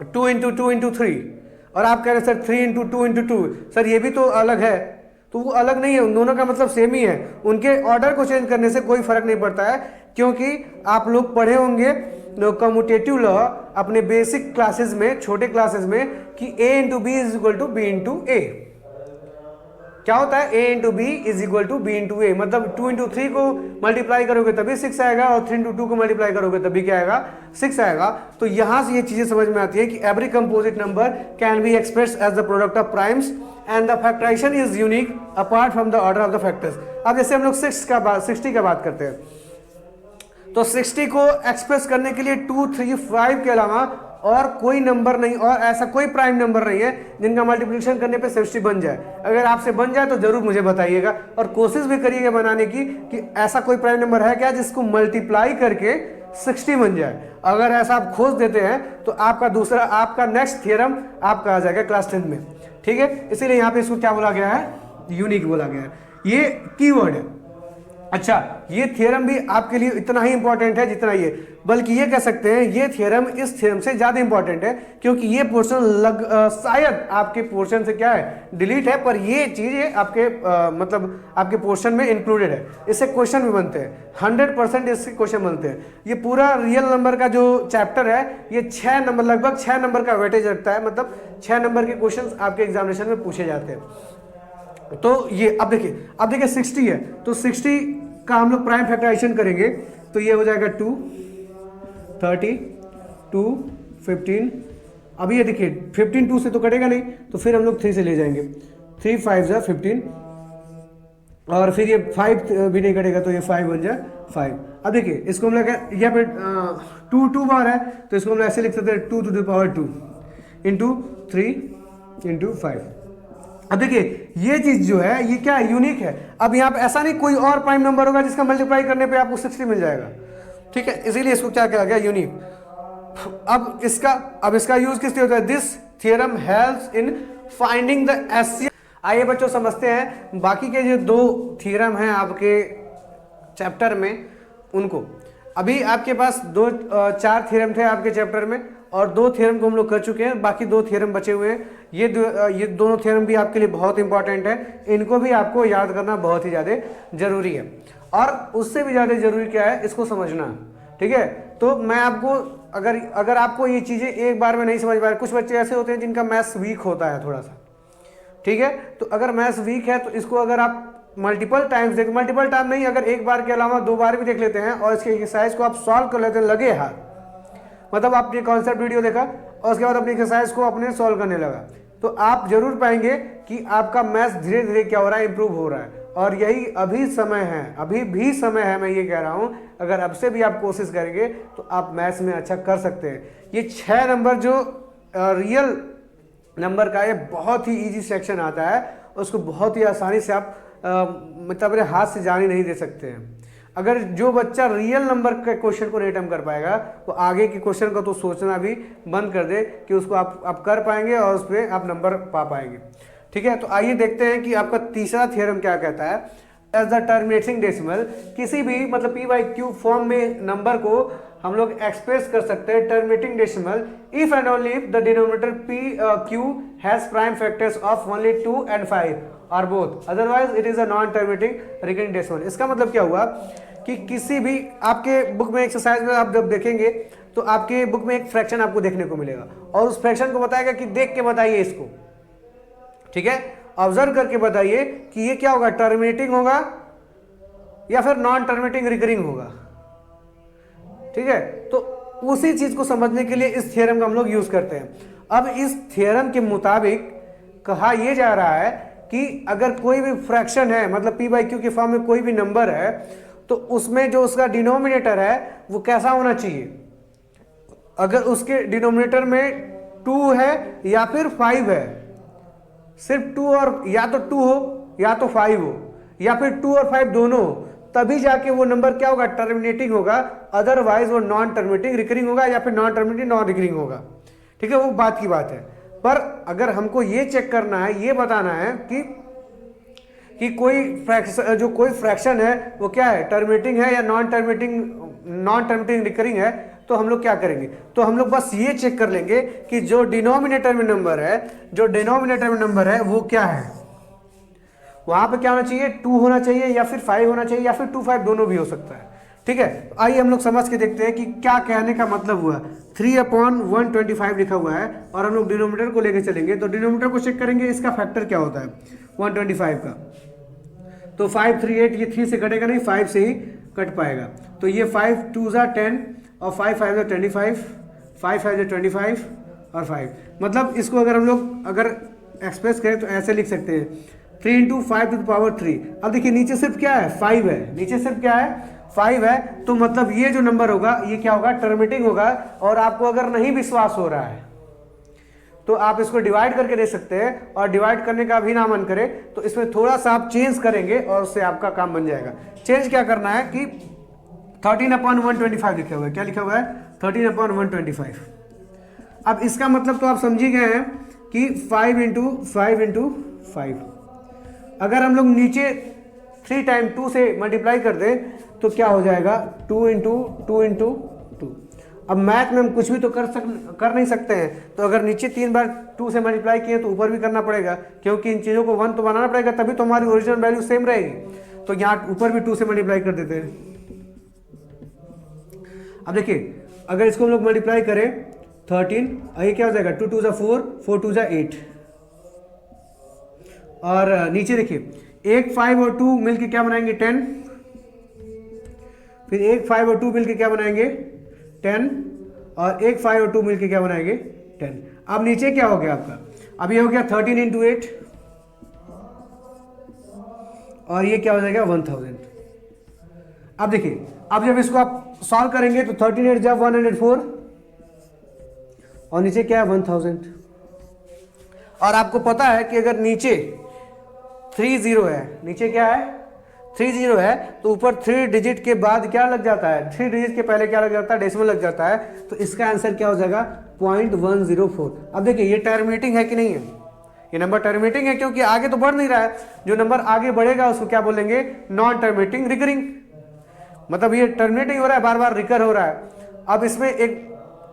2 × 2 × 3, और आप कह रहे हैं सर 3 × 2 × 2, सर ये भी तो अलग है। तो वो अलग नहीं है, उन दोनों का मतलब सेम ही है। उनके ऑर्डर को चेंज करने से कोई फर्क नहीं पड़ता है, क्योंकि आप लोग पढ़े होंगे कम्यूटेटिव लॉ अपने बेसिक क्लासेस में, छोटे क्लासेस में, कि a × b is equal to b × a। क्या होता है, a × b is equal to b × a। मतलब 2 × 3 को मल्टीप्लाई करोगे तभी 6 आएगा, और 3 × 2 को मल्टीप्लाई करोगे तभी क्या आएगा, 6 आएगा। तो यहां से ये चीजें समझ में आती है कि every composite number can be expressed as the product of primes and the factorization is unique apart from the order of the factors. अब जैसे हम लोग 60 का बात करते हैं, तो 60 को एक्सप्रेस करने के लिए 2, 3, 5 के अलावा और कोई नंबर नहीं, और ऐसा कोई प्राइम नंबर नहीं है जिनका मल्टीप्लिकेशन करने पे 60 बन जाए। अगर आपसे बन जाए तो जरूर मुझे बताइएगा, और कोशिश भी करिएगा बनाने की कि ऐसा कोई प्राइम नंबर है क्या जिसको मल्टीप्लाई करके 60 बन जाए। अगर ऐसा आप खोज देते हैं तो आपका नेक्स्ट थ्योरम आपका आ जाएगा क्लास 10 में। ठीक है, इसीलिए यहाँ पे इसको क्या बोला गया है, यूनिक बोला गया है। ये कीवर्ड है। अच्छा, ये थ्योरम भी आपके लिए इतना ही इंपॉर्टेंट है जितना ये, बल्कि ये कह सकते हैं ये थ्योरम इस थ्योरम से ज्यादा इंपॉर्टेंट है, क्योंकि ये पोर्शन शायद आपके पोर्शन से क्या है, डिलीट है, पर ये चीज आपके मतलब आपके पोर्शन में इंक्लूडेड है। इससे क्वेश्चन भी बनते हैं, 100% इससे क्वेश्चन बनते हैं। ये पूरा रियल नंबर का जो चैप्टर है, ये 6 नंबर, लगभग 6 नंबर का वेटेज रखता है, मतलब 6 नंबर के क्वेश्चन आपके एग्जामिनेशन में पूछे जाते हैं। तो ये अब देखिए 60 है, तो 60 का हम लोग प्राइम फैक्टराइजेशन करेंगे तो ये हो जाएगा 2, 30, 2, 15। अब ये देखिए 15 2 से तो कटेगा नहीं, तो फिर हम लोग 3 से ले जाएंगे, 3 5 जा 15, और फिर ये 5 भी नहीं कटेगा तो ये 5 बन जाए 5। अब देखिए इसको हम लोग यहाँ पे 2 बार है, तो इसको हम लोग ऐसे लिख सकते हैं 2 to the power 2 into 3 into 5। अब देखिए ये चीज जो है ये क्या यूनिक है। अब यहाँ पे ऐसा नहीं कोई और प्राइम नंबर होगा जिसका मल्टीप्लाई करने पे आपको 60 मिल जाएगा। ठीक है, इसीलिए इसको क्या कहा गया, यूनिक। अब इसका यूज किस लिए होता है, this theorem helps in finding the SCF. आइए बच्चों समझते हैं बाकी के जो 2 थ्योरम हैं आपके चैप्टर में उनको। अभी आपके पास 4 थ्योरम थे आपके चैप्टर में, और 2 थ्योरम को हम लोग कर चुके हैं, बाकी 2 थ्योरम बचे हुए हैं। ये दोनों थ्योरम भी आपके लिए बहुत इंपॉर्टेंट है, इनको भी आपको याद करना बहुत ही ज़्यादा जरूरी है। और उससे भी ज़्यादा जरूरी क्या है, इसको समझना। ठीक है, तो मैं आपको अगर आपको ये चीज़ें एक बार में नहीं समझ पा रहे, कुछ बच्चे ऐसे होते हैं जिनका मैथ्स वीक होता है थोड़ा सा। ठीक है, तो अगर मैथ्स वीक है तो इसको अगर आप मल्टीपल टाइम्स देख, मल्टीपल टाइम नहीं, अगर एक बार के अलावा 2 बार भी देख लेते हैं और इसके एक्सरसाइज को आप सॉल्व कर लेते हैं लगे हाथ, मतलब आपने कॉन्सेप्ट वीडियो देखा और उसके बाद अपनी एक्सरसाइज को अपने सॉल्व करने लगा, तो आप जरूर पाएंगे कि आपका मैथ्स धीरे धीरे क्या हो रहा है, इंप्रूव हो रहा है। और यही अभी समय है, अभी भी समय है, मैं ये कह रहा हूँ, अगर अब से भी आप कोशिश करेंगे तो आप मैथ्स में अच्छा कर सकते हैं। ये 6 नंबर जो रियल नंबर का ये बहुत ही इजी सेक्शन आता है, उसको बहुत ही आसानी से आप मतलब अपने हाथ से जाने नहीं दे सकते हैं। अगर जो बच्चा रियल नंबर के क्वेश्चन को नहीं अटेम्प्ट कर पाएगा तो आगे के क्वेश्चन का तो सोचना भी बंद कर दे कि उसको आप कर पाएंगे और उस पर आप नंबर पा पाएंगे। ठीक है, तो आइए देखते हैं कि आपका तीसरा थ्योरम क्या कहता है। एज द टर्मिनेटिंग डेसिमल, किसी भी मतलब p/q फॉर्म में नंबर को हम लोग एक्सप्रेस कर सकते हैं terminating decimal if and only if the denominator p/q has prime factors of only 2 and 5 और both, otherwise it is a non terminating recurring decimal. इसका मतलब क्या हुआ कि किसी भी आपके बुक में एक्सरसाइज में आप जब देखेंगे तो आपके बुक में एक फ्रैक्शन आपको देखने को मिलेगा और उस फ्रैक्शन को बताएगा कि देख के बताइए इसको। ठीक है, ऑब्जर्व करके बताइए कि ये क्या होगा, टर्मिनेटिंग होगा या फिर नॉन टर्मिनेटिंग रिकरिंग होगा। ठीक है, तो उसी चीज को समझने के लिए इस थ्योरम का हम लोग यूज करते हैं। अब इस थ्योरम के मुताबिक कहा यह जा रहा है कि अगर कोई भी फ्रैक्शन है, मतलब p/q के फॉर्म में कोई भी नंबर है, तो उसमें जो उसका डिनोमिनेटर है वो कैसा होना चाहिए। अगर उसके डिनोमिनेटर में 2 है या फिर 5 है, सिर्फ 2 और या तो 2 हो या तो 5 हो या फिर 2 और 5 दोनों हो, तभी जाके वो नंबर क्या होगा, टर्मिनेटिंग होगा, अदरवाइज वो नॉन टर्मिनेटिंग रिकरिंग होगा या फिर नॉन टर्मिनेटिंग नॉन रिकरिंग होगा। ठीक है, वो बात की बात है। पर अगर हमको ये चेक करना है, ये बताना है कि कोई फ्रैक्शन है वो क्या है, टर्मिनेटिंग है या नॉन टर्मिनेटिंग रिकरिंग है, तो हम लोग क्या करेंगे, तो हम लोग बस ये चेक कर लेंगे कि जो डिनोमिनेटर में नंबर है वो क्या है, वहां पे क्या होना चाहिए, 2 होना चाहिए या फिर 5 होना चाहिए या फिर 2 5 दोनों भी हो सकता है। ठीक है, आइए हम लोग समझ के देखते हैं कि क्या कहने का मतलब हुआ। 3/125 लिखा हुआ है और हम लोग डिनोमिनेटर को लेकर चलेंगे, तो डिनोमिनेटर को चेक करेंगे इसका फैक्टर क्या होता है 125 का। तो 5 3 8, ये 3 से कटेगा नहीं, 5 से ही कट पाएगा। तो ये 5 2 10 और 5 5 25, 5 5 25 और 5, मतलब इसको अगर हम लोग एक्सप्रेस करें तो ऐसे लिख सकते हैं 3 × 5 to the power 3। अब देखिए नीचे सिर्फ क्या है, 5 है, नीचे सिर्फ क्या है, 5 है, तो मतलब ये जो नंबर होगा ये क्या होगा, टर्मिनेटिंग होगा। और आपको अगर नहीं विश्वास हो रहा है तो आप इसको डिवाइड करके दे सकते हैं, और डिवाइड करने का भी ना मन करे तो इसमें थोड़ा सा आप चेंज करेंगे और उससे आपका काम बन जाएगा। चेंज क्या करना है कि 13/125 लिखा हुआ है। क्या लिखा हुआ है? 13/125। अब इसका मतलब तो आप समझ ही गए हैं कि 5 × 5 अगर हम लोग नीचे 3 टाइम 2 से मल्टीप्लाई कर दें तो क्या हो जाएगा? 2 × 2 × 2। अब मैथ में हम कुछ भी तो कर नहीं सकते हैं, तो अगर नीचे 3 बार 2 से मल्टीप्लाई किए तो ऊपर भी करना पड़ेगा, क्योंकि इन चीज़ों को 1 तो बनाना पड़ेगा, तभी तो हमारी ओरिजिनल वैल्यू सेम रहेगी। तो यहाँ ऊपर भी 2 से मल्टीप्लाई कर देते हैं। अब देखिए, अगर इसको हम लोग मल्टीप्लाई करें 13, ये क्या हो जाएगा? 2 × 2 = 4, 4 × 2 = 8। और नीचे देखिए, 1 5 और 2 मिलके क्या बनाएंगे? 10। फिर 1 5 और 2 मिलके क्या बनाएंगे? 10। और 1 5 और 2 मिलके क्या बनाएंगे? 10। अब नीचे क्या हो गया आपका? अब ये हो गया 13 × 8, और ये क्या हो जाएगा? 1000। अब देखिए, अब जब इसको आप सॉल्व करेंगे तो 13 × 8 = 104, और नीचे क्या है? 1000। और आपको पता है कि अगर नीचे 30 है, नीचे क्या है? 30 है, तो ऊपर 3 डिजिट के बाद क्या लग जाता है? 3 डिजिट के पहले क्या लग जाता है? डेसिमल लग जाता है। तो इसका आंसर क्या हो जाएगा? 0.104। अब देखिए, ये टर्मिनेटिंग है कि नहीं है? ये नंबर टर्मिनेटिंग है, क्योंकि आगे तो बढ़ नहीं रहा है। जो नंबर आगे बढ़ेगा उसको क्या बोलेंगे? Non terminating recurring. मतलब ये टर्मिनेटिंग हो रहा है, बार बार रिकर हो रहा है। अब इसमें एक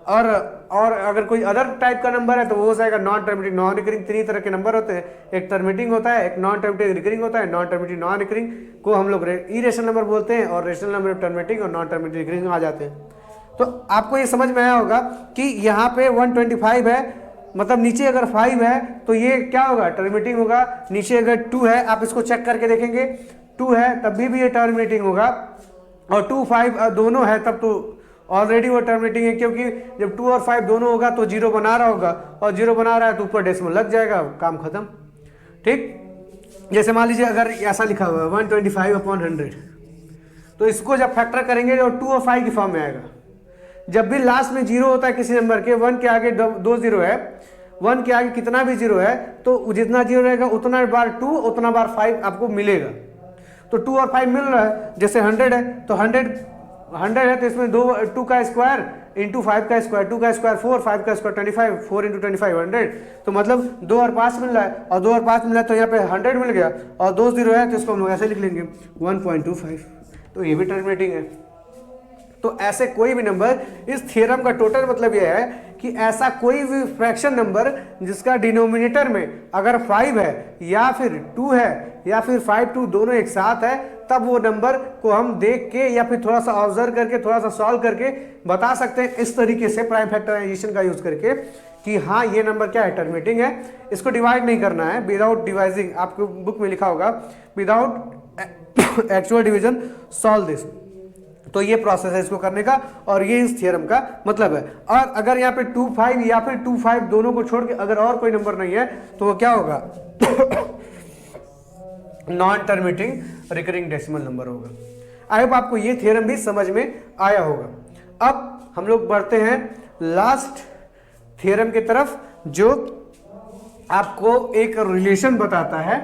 और अगर कोई अदर टाइप का नंबर है तो वो हो जाएगा नॉन टर्मिनेटिंग नॉन रिकरिंग। 3 तरह के नंबर होते हैं, एक टर्मिनेटिंग होता है, एक नॉन टर्मिनेटिंग रिकरिंग होता है। नॉन टर्मिनेटिंग नॉन रिकरिंग को हम लोग इरेशनल नंबर बोलते हैं, और रेशनल नंबर टर्मिनेटिंग और नॉन टर्मिनेटिंग रिकरिंग आ जाते हैं। तो आपको ये समझ में आया होगा कि यहाँ पे 125 है, मतलब नीचे अगर 5 है तो ये क्या होगा? टर्मिनेटिंग होगा। नीचे अगर 2 है, आप इसको चेक करके देखेंगे, 2 है तब भी ये टर्मिनेटिंग होगा, और 2 5 दोनों है तब तो ऑलरेडी वो टर्मिनेटिंग है, क्योंकि जब 2 और 5 दोनों होगा तो 0 बना रहा होगा, और 0 बना रहा है तो ऊपर डेसिमल लग जाएगा, काम खत्म। ठीक, जैसे मान लीजिए अगर ऐसा लिखा हुआ है 125/100, तो इसको जब फैक्टर करेंगे तो 2 और 5 की फॉर्म में आएगा। जब भी लास्ट में 0 होता है किसी नंबर के, 1 के आगे 2 0 है, 1 के आगे कितना भी 0 है, तो जितना 0 रहेगा उतना बार 2 उतना बार 5 आपको मिलेगा। तो 2 और 5 मिल रहा है। जैसे 100 है तो 100 है तो इसमें 2 का स्क्वायर इंटू 5 का स्क्वायर, 2 का स्क्वायर 4, 5 का स्क्वायर 25, 4 × 25 100। तो मतलब 2 और 5 मिल रहा है, और 2 और 5 मिल रहा है तो यहाँ पे 100 मिल गया, और 2 0 है तो इसको हम लोग ऐसे लिख लेंगे 1.25। तो ये भी टर्मिनेटिंग है। तो ऐसे कोई भी नंबर, इस थ्योरम का टोटल मतलब यह है कि ऐसा कोई भी फ्रैक्शन नंबर जिसका डिनोमिनेटर में अगर 5 है या फिर 2 है या फिर 5 2 दोनों एक साथ है, तब वो नंबर को हम देख के या फिर थोड़ा सा ऑब्जर्व करके थोड़ा सा सॉल्व करके बता सकते हैं इस तरीके से प्राइम फैक्टराइजेशन का यूज करके कि हाँ ये नंबर क्या है? टर्मिनेटिंग है। इसको डिवाइड नहीं करना है, विदाउट डिवाइजिंग। आपको बुक में लिखा होगा without actual division solve this. तो ये प्रोसेस है इसको करने का, और ये इस थ्योरम का मतलब है। और अगर यहाँ पे 2 5 या फिर 2 5 दोनों को छोड़ के अगर और कोई नंबर नहीं है तो वो क्या होगा? Non terminating recurring decimal number होगा। आई होप आपको ये थ्योरम भी समझ में आया होगा। अब हम लोग बढ़ते हैं लास्ट थ्योरम की तरफ, जो आपको एक रिलेशन बताता है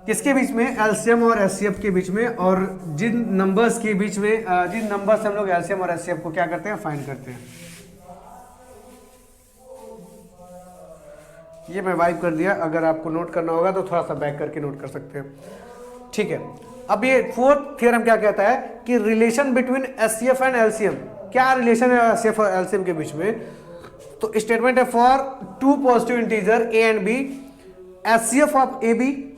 किसके बीच में? एलसीएम और एचसीएफ के बीच में, और जिन नंबर्स के बीच में जिन नंबर से हम लोग एलसीएम और एचसीएफ को क्या करते हैं? फाइंड करते हैं। ये मैं वाइप कर दिया, अगर आपको नोट करना होगा तो थोड़ा सा बैक करके नोट कर सकते हैं। ठीक है, अब ये फोर्थ थ्योरम क्या कहता है कि relation between HCF and LCM. क्या रिलेशन है एचसीएफ और एलसीएम के बीच में? तो स्टेटमेंट है for 2 positive integer A and B, HCF of A B,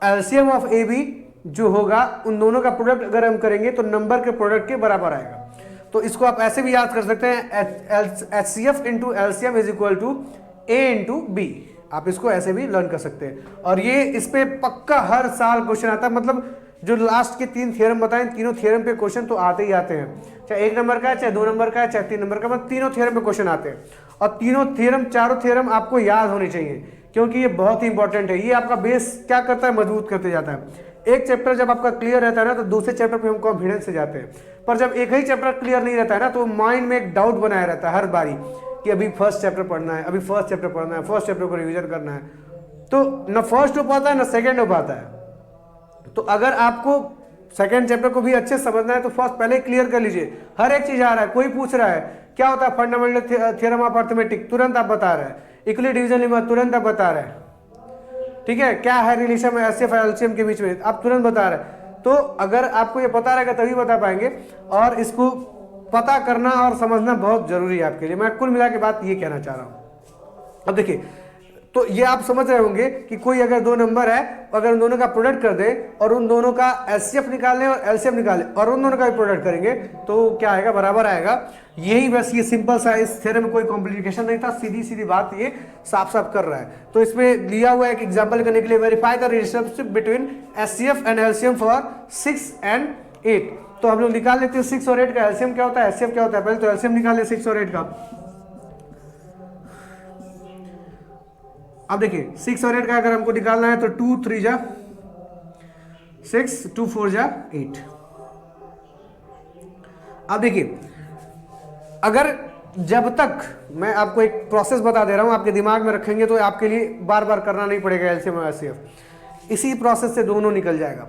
LCM of A B जो होगा उन दोनों का प्रोडक्ट अगर हम करेंगे तो नंबर के प्रोडक्ट के बराबर आएगा। तो इसको आप ऐसे भी याद कर सकते हैं, HCF into LCM is equal to A into B. आप इसको ऐसे भी लर्न कर सकते हैं, और ये इस पे पक्का हर साल क्वेश्चन आता है। मतलब जो लास्ट के 3 थ्योरम बताएं, तीनों थ्योरम पे क्वेश्चन तो आते ही आते हैं, चाहे 1 नंबर का है, चाहे 2 नंबर का है, चाहे 3 नंबर का, मतलब तीनों थ्योरम पे क्वेश्चन आते हैं। और तीनों थ्योरम, चारों थ्योरम आपको याद होने चाहिए, क्योंकि ये बहुत ही इंपॉर्टेंट है। ये आपका बेस क्या करता है? मजबूत करते जाता है। एक चैप्टर जब आपका क्लियर रहता है ना तो दूसरे चैप्टर पे हम कॉन्फिडेंस से जाते हैं, पर जब एक ही चैप्टर क्लियर नहीं रहता है ना तो माइंड में एक डाउट बनाया रहता है हर बारी कि अभी फर्स्ट चैप्टर पढ़ना है, अभी फर्स्ट चैप्टर पढ़ना है, फर्स्ट चैप्टर को रिवीजन करना है। तो न फर्स्ट हो पाता है न सेकेंड हो पाता है। तो अगर आपको सेकंड चैप्टर को भी अच्छे से समझना है तो फर्स्ट पहले क्लियर कर लीजिए। हर एक चीज आ रहा है, कोई पूछ रहा है क्या होता है फंडामेंटल थ्योरम ऑफ अर्थमेटिक, तुरंत आप बता रहे हैं। इक्वली डिवीजन लेमा, तुरंत आप बता रहे हैं। ठीक है, क्या है रिलेशन में एचसीएफ और एलसीएम के बीच में, आप तुरंत बता रहे हैं। तो अगर आपको ये पता रहेगा तभी बता पाएंगे, और इसको पता करना और समझना बहुत जरूरी है आपके लिए। मैं कुल मिला के बात ये कहना चाह रहा हूं। अब देखिए, तो ये आप समझ रहे होंगे कि कोई अगर दो नंबर है, अगर उन दोनों का प्रोडक्ट कर दे और उन दोनों का एचसीएफ निकाल लें और एलसीएम निकाल लें और उन दोनों का भी प्रोडक्ट करेंगे तो क्या आएगा, बराबर आएगा। यही बस ये सिंपल सा, इस थ्योरम में कोई कॉम्प्लिकेशन नहीं था, सीधी सीधी बात ये साफ साफ कर रहा है। तो इसमें लिया हुआ एक एग्जाम्पल करने के लिए, verify the relationship between HCF and LCM for 6 and 8। तो हम लोग निकाल लेते हैं 6 और 8 का एलसीएम क्या होता है, एचसीएफ क्या होता है। पहले तो एलसीएम निकाले 6 और 8 का। अब देखिए 6 और 8 का अगर हमको निकालना है तो 2 3 जा 6, 2 4 जा 8। अब देखिए, अगर जब तक, मैं आपको एक प्रोसेस बता दे रहा हूं, आपके दिमाग में रखेंगे तो आपके लिए बार बार करना नहीं पड़ेगा एलसीएम और एचसीएफ, इसी प्रोसेस से दोनों निकल जाएगा।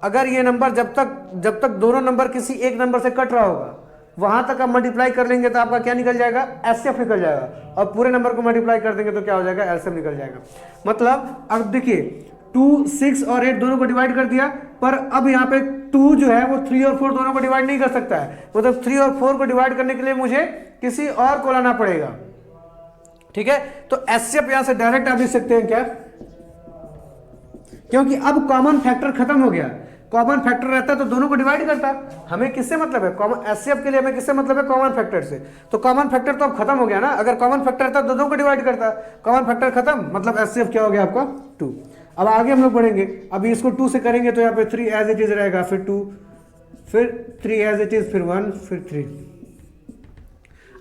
अगर ये नंबर जब तक दोनों नंबर किसी एक नंबर से कट रहा होगा वहां तक आप मल्टीप्लाई कर लेंगे तो आपका क्या निकल जाएगा, एचसीएफ निकल जाएगा, और पूरे नंबर को मल्टीप्लाई कर देंगे तो क्या हो जाएगा, एलसीएम निकल जाएगा। मतलब अब देखिए 2, 6 और 8 दोनों को डिवाइड कर दिया, पर अब यहाँ पे 2 जो है वो 3 और 4 दोनों को डिवाइड नहीं कर सकता है। मतलब 3 और 4 को डिवाइड करने के लिए मुझे किसी और को लाना पड़ेगा। ठीक है, तो एचसीएफ यहां से डायरेक्ट आप लिख सकते हैं क्या, क्योंकि अब कॉमन फैक्टर खत्म हो गया। कॉमन फैक्टर रहता है तो दोनों को डिवाइड करता। हमें किससे मतलब है, कॉमन एचसीएफ के लिए हमें किससे मतलब है, कॉमन फैक्टर से। तो कॉमन फैक्टर तो अब खत्म हो गया ना, अगर कॉमन फैक्टर रहता तो दोनों को डिवाइड करता। कॉमन फैक्टर खत्म, मतलब एचसीएफ क्या हो गया आपका 2। अब आगे हम लोग बढ़ेंगे, अभी इसको 2 से करेंगे तो यहाँ पे 3 एज इट इज रहेगा, फिर 2, फिर 3 एज इट इज, फिर 1, फिर 3।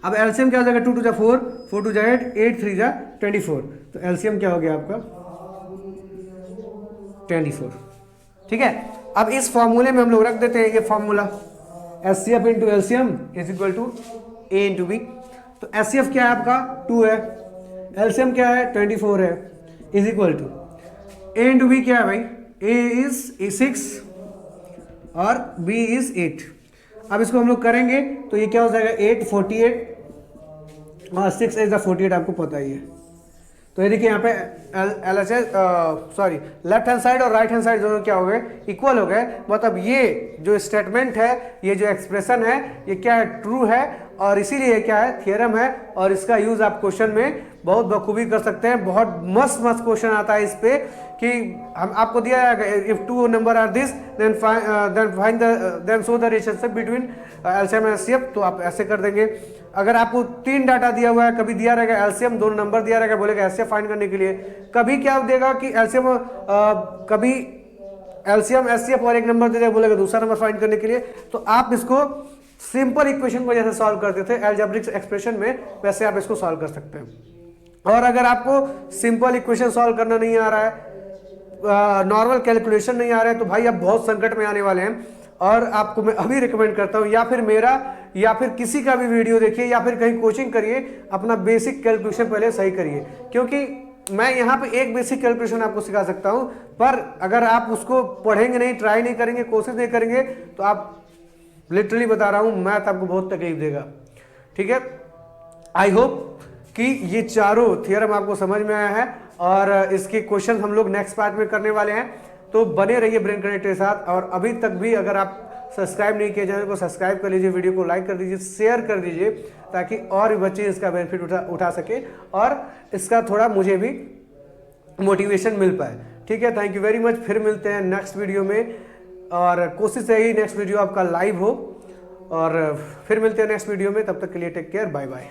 अब एलसीएम क्या हो जाएगा, 2 2 जा 4, 4 2 जा 8, 8 3 जा 24। तो एलसीएम क्या हो गया आपका 24। ठीक है, अब इस फॉर्मूले में हम लोग रख देते हैं ये formula, HCF into LCM is equal to A into B. तो एचसीएफ क्या है आपका 2 है, एलसीएम क्या है 24 है, is equal to A into B क्या है भाई, ए इज 6 और बी इज 8। अब इसको हम लोग करेंगे तो ये क्या हो जाएगा 8 48 और 6 इज 48, आपको पता ही है। तो ये देखिए यहाँ पे लेफ्ट हैंड साइड और राइट हैंड साइड दोनों क्या हो गए, इक्वल हो गए। मतलब ये जो स्टेटमेंट है, ये जो एक्सप्रेशन है, ये क्या है, ट्रू है, और इसीलिए क्या है, थ्योरम है। और इसका यूज आप क्वेश्चन में बहुत बखूबी कर सकते हैं। बहुत मस्त मस्त क्वेश्चन आता है इस पे कि हम आपको दिया है if 2 number are this then show the relationship between LCM and HCF. तो आप ऐसे कर देंगे। अगर आपको 3 डाटा दिया हुआ है, कभी दिया रहेगा एलसीएम, 2 नंबर दिया रहेगा, बोलेगा एचसीएफ फाइंड करने के लिए। कभी क्या देगा कि एलसीएम, कभी एलसीएम एचसीएफ और एक नंबर दे देगा, बोलेगा दूसरा नंबर फाइंड करने के लिए। तो आप इसको सिंपल इक्वेशन को जैसे सॉल्व करते थे अलजेब्रिक एक्सप्रेशन में, वैसे आप इसको सॉल्व कर सकते हैं। और अगर आपको सिंपल इक्वेशन सॉल्व करना नहीं आ रहा है, नॉर्मल कैलकुलेशन नहीं आ रहा है, तो भाई आप बहुत संकट में आने वाले हैं। और आपको मैं अभी रिकमेंड करता हूं, या फिर मेरा या फिर किसी का भी वीडियो देखिए, या फिर कहीं कोचिंग करिए, अपना बेसिक कैलकुलेशन पहले सही करिए। क्योंकि मैं यहाँ पे एक बेसिक कैलकुलेशन आपको सिखा सकता हूं, पर अगर आप उसको पढ़ेंगे नहीं, ट्राई नहीं करेंगे, कोशिश नहीं करेंगे, तो आप लिटरली बता रहा हूं, मैथ आपको बहुत तकलीफ देगा। ठीक है, आई होप कि ये चारों थियरम आपको समझ में आया है, और इसके क्वेश्चन हम लोग नेक्स्ट पार्ट में करने वाले हैं। तो बने रहिए ब्रेन कनेक्ट के साथ। और अभी तक भी अगर आप सब्सक्राइब नहीं किए, चैनल को सब्सक्राइब कर लीजिए, वीडियो को लाइक कर दीजिए, शेयर कर दीजिए, ताकि और भी बच्चे इसका बेनिफिट उठा सके और इसका थोड़ा मुझे भी मोटिवेशन मिल पाए। ठीक है, थैंक यू वेरी मच। फिर मिलते हैं नेक्स्ट वीडियो में, और कोशिश रहेगी नेक्स्ट वीडियो आपका लाइव हो। और फिर मिलते हैं नेक्स्ट वीडियो में, तब तक के लिए टेक केयर, बाय बाय।